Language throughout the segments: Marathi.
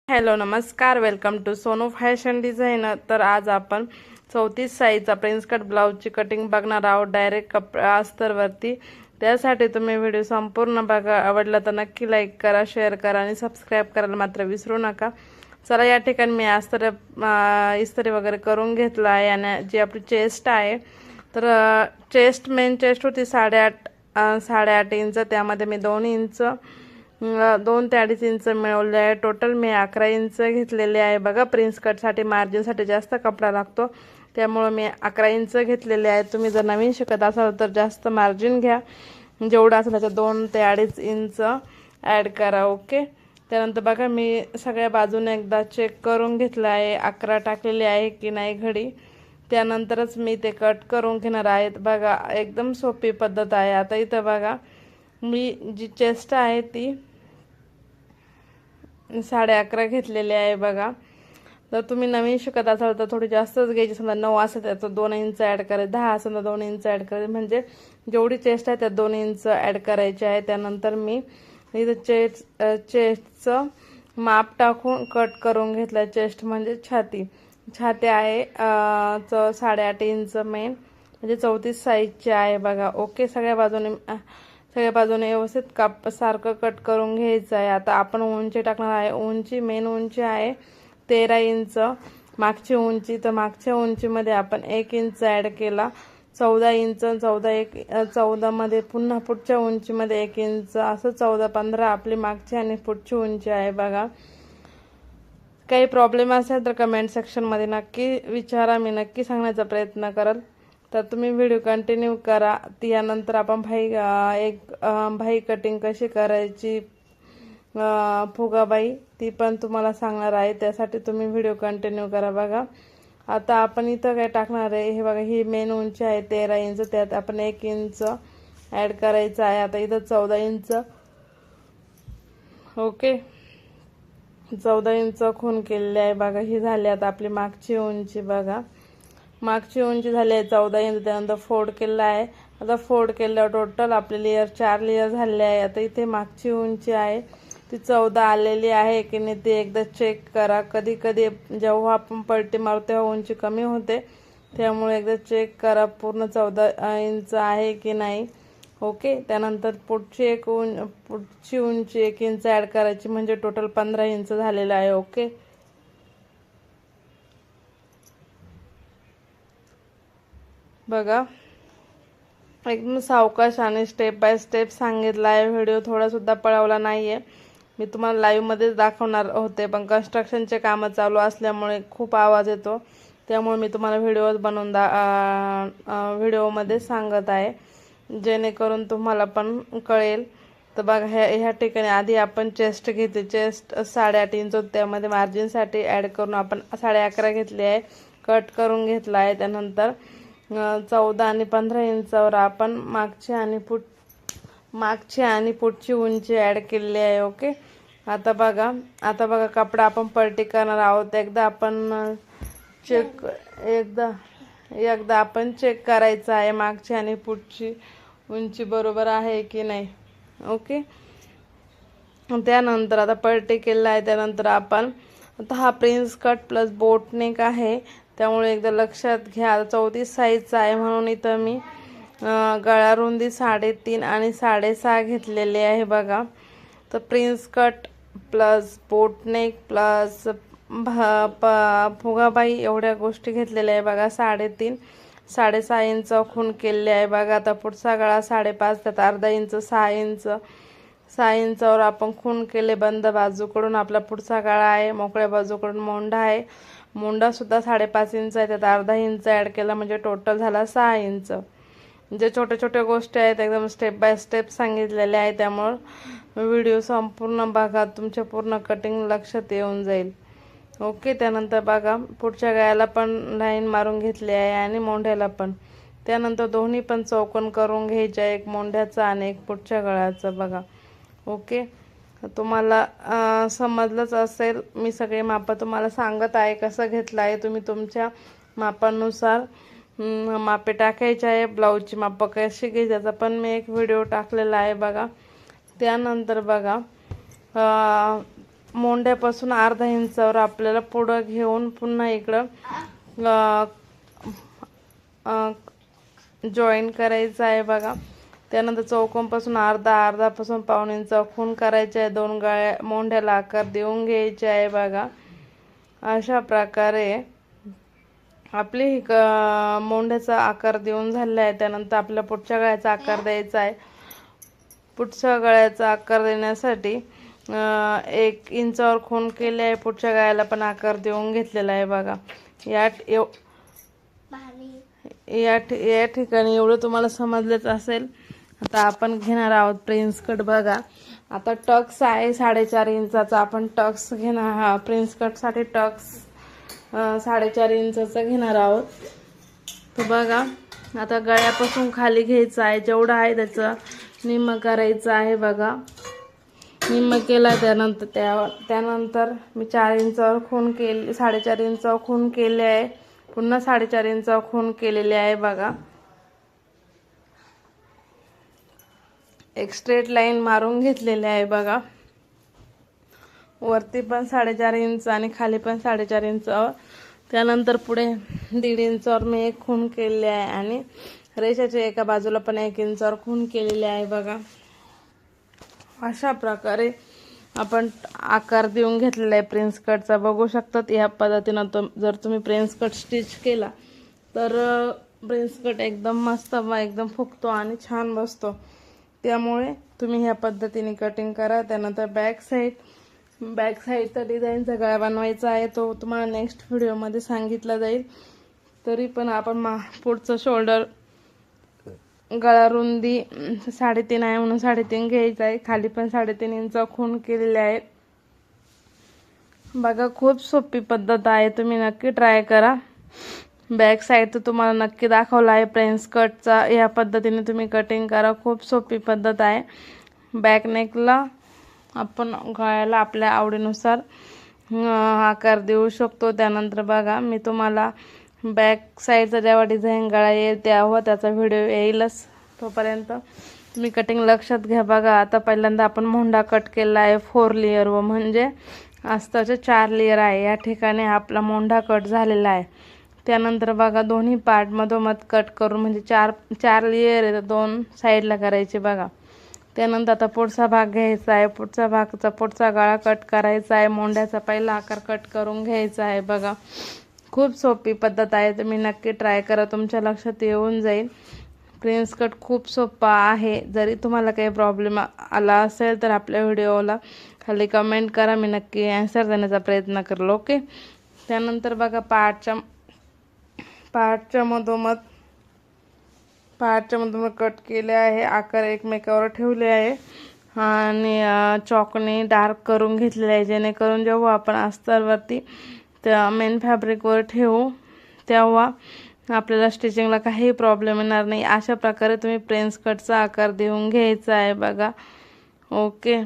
हॅलो नमस्कार, welcome to Sonu fashion designer. तर आज आपण 34 साईजचा प्रिन्स कट ब्लाउजची कटिंग बघणार आहोत डायरेक्ट कपडा अस्तरवरती। त्यासाठी तुम्ही व्हिडिओ संपूर्ण बघा। आवडला तर नक्की लाईक करा, शेअर करा आणि सबस्क्राईब करायला मात्र विसरू नका। चला या ठिकाणी मी इस्त्री वगैरे करून घेतला आहे आणि जी आपली चेस्ट आहे तर चेस्ट मेन चेस्ट होती 8.5 इंच, त्यामध्ये मी 2 इंच 2 ते 2.5 इंच मिळवले आहे। टोटल मी 11 इंच घेतलेले आहे। बघा प्रिन्स कटसाठी मार्जिनसाठी जास्त कपडा लागतो, त्यामुळे मी 11 इंच घेतलेले आहे। तुम्ही जर नवीन शिकत असाल तर जास्त मार्जिन घ्या, जेवढं असेल त्याच्या 2 ते 2.5 इंच ॲड करा। ओके, त्यानंतर बघा मी सगळ्या बाजूने एकदा चेक करून घेतलं आहे 11 टाकलेली आहे की नाही घडी, त्यानंतरच मी ते कट करून घेणार आहे। बघा एकदम सोपी पद्धत आहे। आता इथं बघा मी जी चेस्ट आहे ती 11.5 घेतलेली आहे। बघा जर तुम्ही नवीन शिकत असाल तर थोडी जास्तच घ्यायची, समजा 9 असेल त्याचं 2 इंच ॲड करायचं, 10 असेल तर 2 इंच ॲड करायचं, म्हणजे जेवढी चेस्ट आहे त्यात 2 इंच ॲड करायचे आहे। त्यानंतर मी इथं चेस्टचं माप टाकून कट करून घेतलं। चेस्ट म्हणजे छाती आहे 8.5 इंच मेन, म्हणजे 34 साईजची आहे। बघा ओके, सगळ्या बाजूने व्यवस्थित सारखं कट करून घ्यायचं आहे। आता आपण उंची टाकणार आहे। मेन उंची आहे 13 इंच, मागची उंची, तर मागच्या उंचीमध्ये आपण 1 इंच ॲड केला, 14 इंच, 14 मध्ये पुन्हा पुढच्या उंचीमध्ये 1 इंच, असं 14-15 आपली मागची आणि पुढची उंची आहे। बघा काही प्रॉब्लेम असेल तर कमेंट सेक्शनमध्ये नक्की विचारा, मी नक्की सांगण्याचा प्रयत्न करेल। तर तुम्ही व्हिडिओ कंटिन्यू करा। त्यानंतर आपण भाई कटिंग कशी करायची, फुगाबाई, ती पण तुम्हाला सांगणार आहे, त्यासाठी तुम्ही व्हिडिओ कंटिन्यू करा। बघा आता आपण इथं काय टाकणार आहे, हे बघा ही मेन उंची आहे 13 इंच, त्यात आपण 1 इंच ॲड करायचं आहे। आता इथं 14 इंच, ओके 14 इंच खून केलेले आहे। बघा ही झाली आता आपली मागची उंची। बघा मागची उंची झाली आहे 14 इंच, त्यानंतर फोल्ड केलेला आहे। आता फोल्ड केल्यावर टोटल आपले 4 लेयर झालेले आहे। आता इथे मागची उंची आहे ती 14 आलेली आहे की नाही ते एकदा चेक करा। कधी कधी जेव्हा आपण पलटी मारतो तेव्हा उंची कमी होते, त्यामुळे एकदा चेक करा पूर्ण 14 इंच आहे की नाही। ओके, त्यानंतर पुढची उंची 1 इंच ॲड करायची, म्हणजे टोटल 15 इंच झालेलं आहे। ओके, बघा एकदम सावकाश आणि स्टेप बाय स्टेप सांगितलं आहे। व्हिडिओ थोडा सुद्धा पळवला नाही आहे, मी तुम्हाला लाईव्हमध्येच दाखवणार होते, पण कन्स्ट्रक्शनचे कामं चालू असल्यामुळे खूप आवाज येतो, त्यामुळे मी तुम्हाला व्हिडिओमध्ये सांगत आहे, जेणेकरून तुम्हाला पण कळेल। तर बघा ह्या ठिकाणी आधी आपण चेस्ट घेतली, चेस्ट 8.5 इंच, त्यामध्ये मार्जिनसाठी ॲड करून आपण 11.5 घेतली आहे, कट करून घेतला आहे। त्यानंतर 14 आणि 15 इंचावर आपण मागची आणि पुढची उंची ॲड केलेली आहे। ओके, आता बघा कपडा आपण पलटी करणार आहोत। एकदा आपण चेक करायचं आहे मागची आणि पुढची उंची बरोबर आहे की नाही। ओके, त्यानंतर आता पलटी केलेला आहे, त्यानंतर आपण आता हा प्रिन्स कट प्लस बोटनेक आहे, त्यामुळे एकदा लक्षात घ्या। 34 साईजचा आहे म्हणून इथं मी गळा रुंदी 3.5 आणि 6.5 घेतलेले आहे। बघा तर prince cut plus boatneck plus फुगाबाई एवढ्या गोष्टी घेतलेल्या आहे। बघा 3.5 6.5 इंच खून केलेले आहे। बघा आता पुढचा गळा 5.5, त्यात अर्धा इंच 6 इंचावर आपण खून केले बंद बाजूकडून। आपला पुढचा गळा आहे, मोकळ्या बाजूकडून मोंढा आहे, मोंढा सुद्धा 5.5 इंच आहे, त्यात अर्धा इंच ॲड केला, म्हणजे टोटल झाला 6 इंच। जे छोट्या गोष्टी आहेत एकदम स्टेप बाय स्टेप सांगितलेले आहे, त्यामुळं व्हिडिओ संपूर्ण बघा, तुमच्या पूर्ण कटिंग लक्षात येऊन जाईल। ओके, त्यानंतर बघा पुढच्या गळ्याला पण लाईन मारून घेतली आहे आणि मोंढ्याला पण, त्यानंतर दोन्ही पण चौकोन करून घ्यायच्या, एक मोंढ्याचा आणि एक पुढच्या गळ्याचा। बघा ओके, तुम्हाला समजलंच असेल, मी सगळे मापं तुम्हाला सांगत आहे कसं घेतलं आहे, तुम्ही तुमच्या मापानुसार मापे टाकायचे आहे। ब्लाऊजची मापं कशी घ्यायची त्याचा पण मी एक व्हिडिओ टाकलेला आहे। बघा त्यानंतर बघा मोंढ्यापासून अर्धा इंचावर आपल्याला पुढं घेऊन पुन्हा इकडं जॉईन करायचं आहे बघा. त्यानंतर चौकोनपासून अर्धापासून पाऊण इंच खून करायचे आहे. 2 गळ्या मोंढ्याला आकार देऊन घ्यायचे आहे बघा. अशा प्रकारे आपली मोंढ्याचा आकार देऊन झालेला आहे. त्यानंतर आपल्याला पुढच्या गळ्याचा आकार द्यायचा आहे. पुढच्या गळ्याचा आकार देण्यासाठी 1 इंचावर खून केले आहे. पुढच्या गळ्याला पण आकार देऊन घेतलेला आहे बघा. या ठिकाणी एवढं तुम्हाला समजलेच असेल. आता आपण घेणार आहोत प्रिन्स कट बघा. आता टक्स आहे 4.5 इंचाचा. आपण टक्स घेणार प्रिन्स कटसाठी टक्स 4.5 इंचाचा घेणार आहोत. तर बघा आता गळ्यापासून खाली घ्यायचं आहे. जेवढं आहे त्याचं निम्म करायचं आहे बघा. निम्म केला त्यानंतर मी 4 इंचावर खून केले, 4.5 इंचावर खून केले आहे. पुन्हा 4.5 इंचावर खून केलेले आहे बघा. एक स्ट्रेट लाईन मारून घेतलेली आहे बघा. वरती पण 4.5 इंच आणि खाली पण 4.5 इंचावर. त्यानंतर पुढे 1.5 इंचावर मी एक खून केलेले आहे आणि रेषेच्या एका बाजूला पण 1 इंचावर खून केलेले आहे बघा. अशा प्रकारे आपण आकार देऊन घेतलेला आहे प्रिन्स कटचा. बघू शकतात या पद्धतीनं जर तुम्ही प्रिन्स कट स्टिच केला तर प्रिन्स कट एकदम मस्त एकदम फुगतो आणि छान बसतो. त्यामुळे तुम्ही ह्या पद्धतीने कटिंग करा. त्यानंतर बॅक साईडचा डिझाईनचा गळा बनवायचा आहे. तो तुम्हाला नेक्स्ट व्हिडिओमध्ये सांगितला जाईल. तरी पण आपण पुढचं शोल्डर गळा रुंदी 3.5 आहे म्हणून 3.5 घ्यायचा आहे. खाली पण 3.5 इंच खून केलेले आहे बघा. खूप सोपी पद्धत आहे, तुम्ही नक्की ट्राय करा. बॅक साईड तर तुम्हाला नक्की दाखवला आहे प्रिन्स कटचा. या पद्धतीने तुम्ही कटिंग करा. खूप सोपी पद्धत आहे. बॅक नेकला आपण गळ्याला आपल्या आवडीनुसार आकार देऊ शकतो. त्यानंतर बघा मी तुम्हाला बॅक साईडचा जेव्हा डिझाईन गळा येईल तेव्हा त्याचा व्हिडिओ येईलच. तोपर्यंत तुम्ही कटिंग लक्षात घ्या बघा. आता पहिल्यांदा आपण मोंढा कट केला आहे 4 लेयर व म्हणजे अस्ताचे 4 लेयर आहे. या ठिकाणी आपला मोंढा कट झालेला आहे. त्यानंतर बघा दोन्ही पार्ट मधोमध कट करून म्हणजे 4 लेयर आहे 2 साईडला करायचे बघा. त्यानंतर आता पुढचा भाग घ्यायचा आहे. पुढचा गळा कट करायचा आहे. मोंढ्याचा पहिला आकार कट करून घ्यायचा आहे बघा. खूप सोपी पद्धत आहे, तुम्ही नक्की ट्राय करा, तुमच्या लक्षात येऊन जाईल. प्रिन्स कट खूप सोपा आहे. जरी तुम्हाला काही प्रॉब्लेम आला असेल तर आपल्या व्हिडिओला खाली कमेंट करा, मी नक्की आन्सर देण्याचा प्रयत्न करेल. ओके. त्यानंतर बघा पार्टच्या मधोमध कट केले आहे. आकार एकमेकावर ठेवले आहे आणि चॉकने डार्क करून घेतलेले आहे, जेणेकरून जेव्हा आपण अस्तरवरती त्या मेन फॅब्रिकवर ठेवू तेव्हा आपल्याला स्टिचिंगला काही प्रॉब्लेम येणार नाही. अशा प्रकारे तुम्ही प्रिन्स कटचा आकार देऊन घ्यायचा आहे बघा. ओके.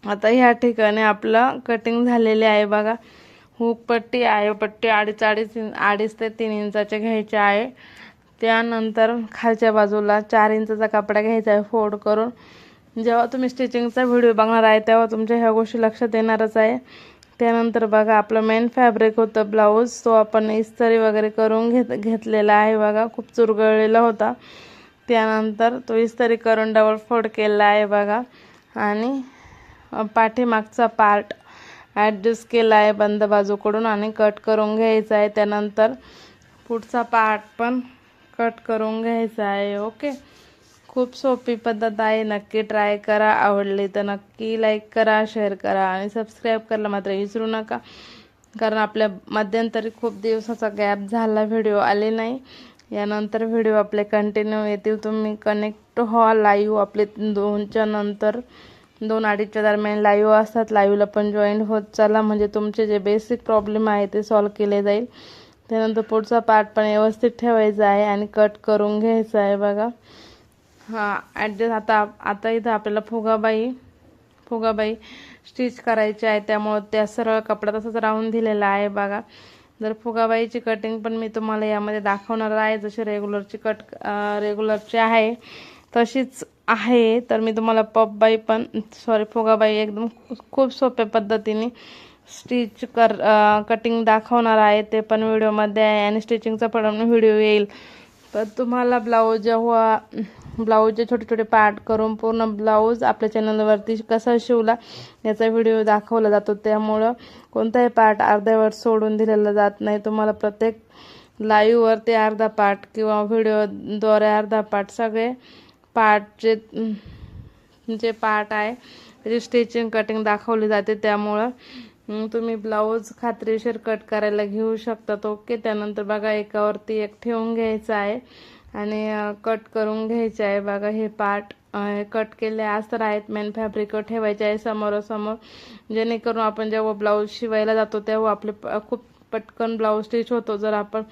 आता ह्या ठिकाणी आपलं कटिंग झालेले आहे बघा. हुक पट्टी आहे, पट्टी 2.5 ते 3 इंचाचे घ्यायचे आहे. त्यानंतर खालच्या बाजूला 4 इंचाचा कपडा घ्यायचा आहे फोल्ड करून. जेव्हा तुम्ही स्टिचिंगचा व्हिडिओ बघणार आहे तेव्हा तुमच्या ह्या गोष्टी लक्षात येणारच आहे. त्यानंतर बघा आपलं मेन फॅब्रिक होतं ब्लाऊज, तो आपण इस्त्री वगैरे करून घेतलेला आहे बघा. खूप चुरगळलेला होता. त्यानंतर तो इस्त्री करून डबल फोल्ड केला आहे बघा आणि पाठीमागचा पार्ट ॲडजस्ट केला आहे बंद बाजूकडून आणि कट करून घ्यायचा आहे. त्यानंतर पुढचा पार्ट पण कट करून घ्यायचा आहे. ओके. खूप सोपी पद्धत आहे, नक्की ट्राय करा. आवडली तर नक्की लाईक करा, शेअर करा आणि सबस्क्राईब करायला मात्र विसरू नका, कारण आपल्या मध्यंतरी खूप दिवसाचा गॅप झाला, व्हिडिओ आले नाही. यानंतर व्हिडिओ आपले कंटिन्यू येतील. तुम्ही कनेक्ट व्हा. लाईव्ह आपले 2च्या नंतर 2-2:30च्या दरम्यान लाईव्ह असतात. लाईव्हला पण जॉईन होत चला, म्हणजे तुमचे जे बेसिक प्रॉब्लेम आहे ते सॉल्व केले जाईल. त्यानंतर पुढचा पार्ट पण व्यवस्थित ठेवायचा आहे आणि कट करून घ्यायचा आहे बघा. ॲडजस्ट आता इथं आपल्याला फुगाबाई स्टिच करायची आहे, त्यामुळे त्या सरळ कपडा तसाच राहून दिलेला आहे बघा. जर फुगाबाईची कटिंग पण मी तुम्हाला यामध्ये दाखवणार आहे. जशी रेग्युलरची रेग्युलरची आहे तशीच आहे, तर मी तुम्हाला पफबाई पण फुगाबाई एकदम खूप सोप्या पद्धतीने कटिंग दाखवणार आहे. ते पण व्हिडिओमध्ये आहे आणि स्टिचिंगचा पण व्हिडिओ येईल. तर तुम्हाला ब्लाऊजचे छोटे छोटे पार्ट करून पूर्ण ब्लाऊज आपल्या चॅनलवरती कसा शिवला याचा व्हिडिओ दाखवला जातो. त्यामुळं कोणताही पार्ट अर्ध्यावर सोडून दिलेला जात नाही. तुम्हाला प्रत्येक लाईव्हवरती अर्धा पार्ट किंवा व्हिडिओद्वारे अर्धा पार्ट सगळे पार्टचे जे पार्ट आहे त्याची स्टिचिंग कटिंग दाखवली जाते. त्यामुळं तुम्ही ब्लाऊज खात्रीशीर कट करायला घेऊ शकतात. ओके, त्यानंतर बघा एकावरती एक ठेवून घ्यायचं आहे आणि कट करून घ्यायचे आहे. बघा हे पार्ट कट केले अस्तर आहेत, मेन फॅब्रिक ठेवायचे आहे समोरासमोर, जेणेकरून आपण जेव्हा ब्लाऊज शिवायला जातो तेव्हा आपले खूप पटकन ब्लाऊज स्टिच होतो. जर आपण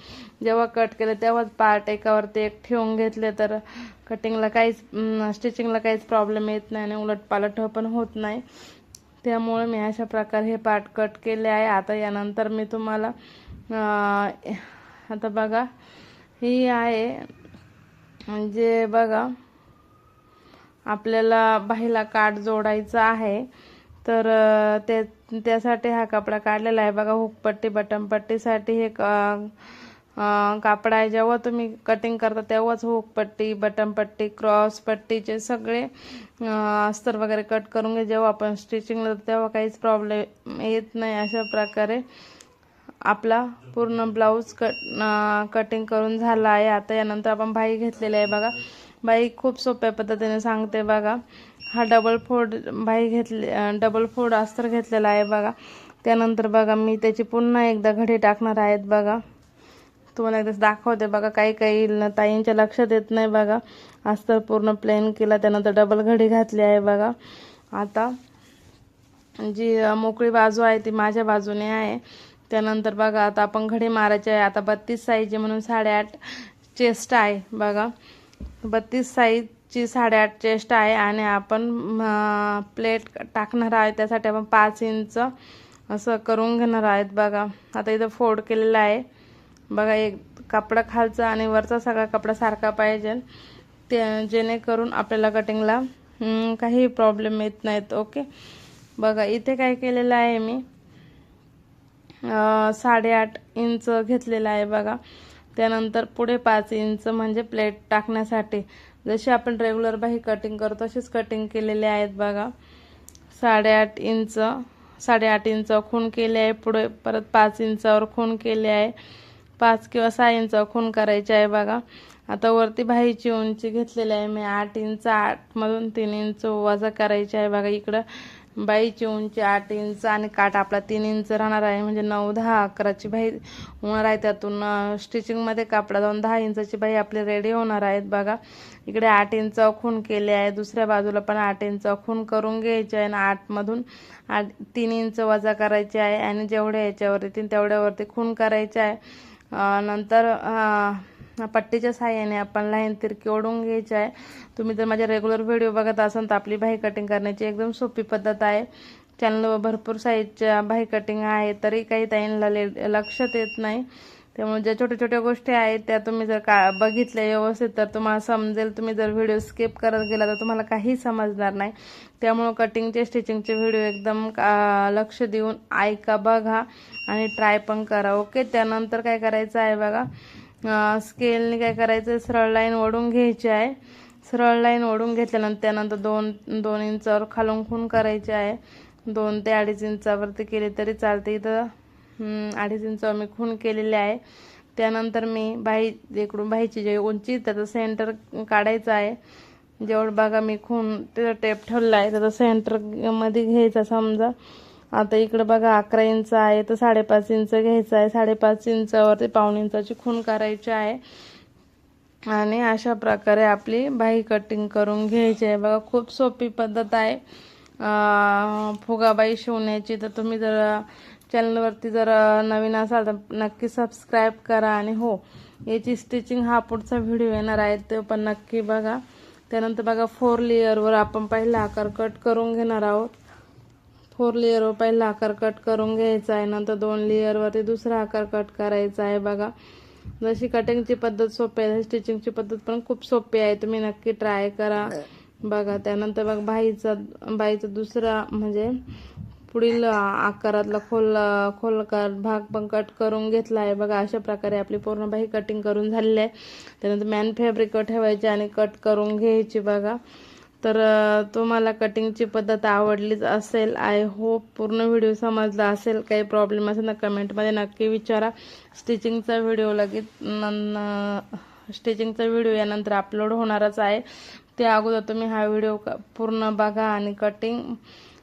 जेव्हा कट केलं तेव्हाच पार्ट एकावरती एक ठेवून घेतले तर स्टिचिंगला काहीच प्रॉब्लेम येत नाही आणि उलटपालट पण होत नाही. त्यामुळे मी अशा प्रकारे हे पार्ट कट केले आहे. आता यानंतर मी तुम्हाला आता बघा ही आहे म्हणजे बघा आपल्याला बाहीला काठ जोडायचं आहे. तर त्यासाठी हा कपडा काढलेला आहे. बघा हुकपट्टी बटनपट्टीसाठी हे कापड आहे. जेव्हा तुम्ही कटिंग करता तेव्हाच हुकपट्टी बटनपट्टी क्रॉस पट्टीचे सगळे अस्तर वगैरे कट करून घे. जेव्हा आपण स्टिचिंगला तेव्हा काहीच प्रॉब्लेम येत नाही. अशा प्रकारे आपला पूर्ण ब्लाऊज कटिंग करून झाला आहे. आता यानंतर आपण बाही घेतलेली आहे. बघा बाही खूप सोप्या पद्धतीने सांगते. बघा हा डबल फोल्ड अस्तर घेतलेला आहे. बघा त्यानंतर बघा मी त्याची पुन्हा एकदा घडी टाकणार आहेत. बघा तुम्हाला एकदा दाखवते. बघा काही ताईंच्या लक्षात येत नाही. बघा अस्तर पूर्ण प्लेन केला, त्यानंतर डबल घडी घातली आहे. बघा आता जी मोकळी बाजू आहे ती माझ्या बाजूने आहे. त्यानंतर बघा आता आपण घडी मारायची आहे. आता 32 साईजची म्हणून 8.5 चेस्ट आहे. बघा 32 साईजची 8.5 चेस्ट आहे आणि आपण प्लेट टाकणार आहे, त्यासाठी आपण 5 इंच असं करून घेणार आहेत. बघा आता इथं फोल्ड केलेला आहे. बघा एक कपडा खालचा आणि वरचा सगळा कपडा सारखा पाहिजे, जेणेकरून आपल्याला कटिंगला काही प्रॉब्लेम येत नाहीत. ओके, बघा इथे काय केलेलं आहे मी 8.5 इंच घेतलेला आहे. बघा त्यानंतर पुढे 5 इंच म्हणजे प्लेट टाकण्यासाठी जशी आपण रेग्युलर बाही कटिंग करतो तशीच कटिंग केलेली आहेत. बघा 8.5 इंच खूण केले आहे. पुढे परत 5 इंचावर खूण केले आहे. 5 किंवा 6 इंच खूण करायचे आहे. बघा आता वरती बाहीची उंची घेतलेली आहे मी 8 इंच. 8 मधून 3 इंच वजा करायचे आहे. बघा इकडं बाहीची उंची 8 इंच आणि काठ आपला 3 इंच राहणार आहे, म्हणजे 9, 10, 11ची बाही होणार आहे. त्यातून स्टिचिंगमध्ये कापडा जाऊन 10 इंचाची बाही आपली रेडी होणार आहेत. बघा इकडे 8 इंच खूण केले आहे, दुसऱ्या बाजूला पण 8 इंच खूण करून घ्यायचे आहे आणि 8 मधून 3 इंच वजा करायचे आहे आणि जेवढ्या याच्यावर येतील तेवढ्यावरती खूण करायचे आहे. नंतर पट्टीच्या साहाय्याने आपण लाईन तिरकी ओढून घ्यायची आहे. तुम्ही जर माझे रेग्युलर व्हिडिओ बघत असाल तर आपली बाही कटिंग करण्याची एकदम सोपी पद्धत आहे. चॅनलवर भरपूर साईजच्या बाही कटिंग आहे, तरी काही ताईंना लक्षात येत नाही. त्यामुळे ज्या छोट्या छोट्या गोष्टी आहेत त्या तुम्ही जर बघितल्या व्यवस्थित तर तुम्हाला समजेल. तुम्ही जर व्हिडिओ स्किप करत गेला तर तुम्हाला काही समजणार नाही. त्यामुळं कटिंगचे स्टिचिंगचे व्हिडिओ एकदम लक्ष देऊन ऐका, बघा आणि ट्राय पण करा. ओके, त्यानंतर काय करायचं आहे बघा स्केलने काय करायचं, सरळ लाईन ओढून घ्यायची आहे. सरळ लाईन ओढून घेतल्यानंतर त्यानंतर 2 इंचावर खालून खूण करायचे आहे. 2 ते 2.5 इंचावरती केले तरी चालते. इथं 2.5 इंचावर मी खूण केलेले आहे. त्यानंतर मी इकडून बाहीची जी उंची त्याचं सेंटर काढायचं आहे. जेवढं बघा मी खूण तिथं टेप ठेवला आहे त्याचं सेंटर मध्ये घ्यायचा. समजा आता इकडे बघा 11 इंच आहे तर 5.5 इंच घ्यायचं आहे. 5.5 इंचावरती 1.5 इंचाची खूण करायची आहे आणि अशा प्रकारे आपली बाही कटिंग करून घ्यायची आहे. बघा खूप सोपी पद्धत आहे फुगाबाई शिवण्याची. तर तुम्ही जर चॅनलवरती जर नवीन असाल तर नक्की सबस्क्राईब करा आणि हो याची स्टिचिंग हा पुढचा व्हिडिओ येणार आहे ते पण नक्की बघा. त्यानंतर बघा 4 लेअरवर आपण पहिला आकार कट करून घेणार आहोत. 4 लेअरवर पहिला आकार कट करून घ्यायचा आहे. नंतर 2 लेअरवरती दुसरा आकार कट करायचा आहे. बघा जशी कटिंगची पद्धत सोपी आहे स्टिचिंगची पद्धत पण खूप सोपी आहे. तुम्ही नक्की ट्राय करा. बघा. त्यानंतर बघ बाईचा दुसरा म्हणजे पुढील आकारातला खोलकर भाग पण कट करून घेतला आहे बघा. अशा प्रकारे आपली पूर्ण बाही कटिंग करून झालेली आहे. त्यानंतर मॅन फॅब्रिक ठेवायचे आणि कट करून घ्यायची बघा. तर तुम्हाला कटिंगची पद्धत आवडलीच असेल. आय होप पूर्ण व्हिडिओ समजला असेल. काही प्रॉब्लेम असेल तर कमेंटमध्ये नक्की विचारा. स्टिचिंगचा व्हिडिओ यानंतर अपलोड होणारच आहे. त्या अगोदर तुम्ही हा व्हिडिओ पूर्ण बघा आणि cutting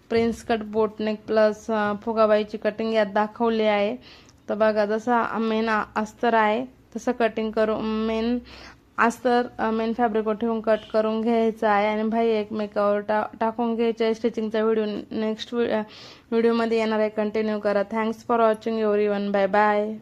prince cut boatneck plus फुगाबाईची कटिंग यात दाखवली आहे. तर बघा, जसा मेन अस्तर आहे तसं कटिंग करून मेन फॅब्रिकवर ठेवून कट करून घ्यायचं आहे आणि भाई एकमेकावर टाकून घ्यायचे आहे. स्टिचिंगचा व्हिडिओ नेक्स्ट व्हिडिओमध्ये येणार आहे. कंटिन्यू करा. Thanks for watching everyone. Bye bye.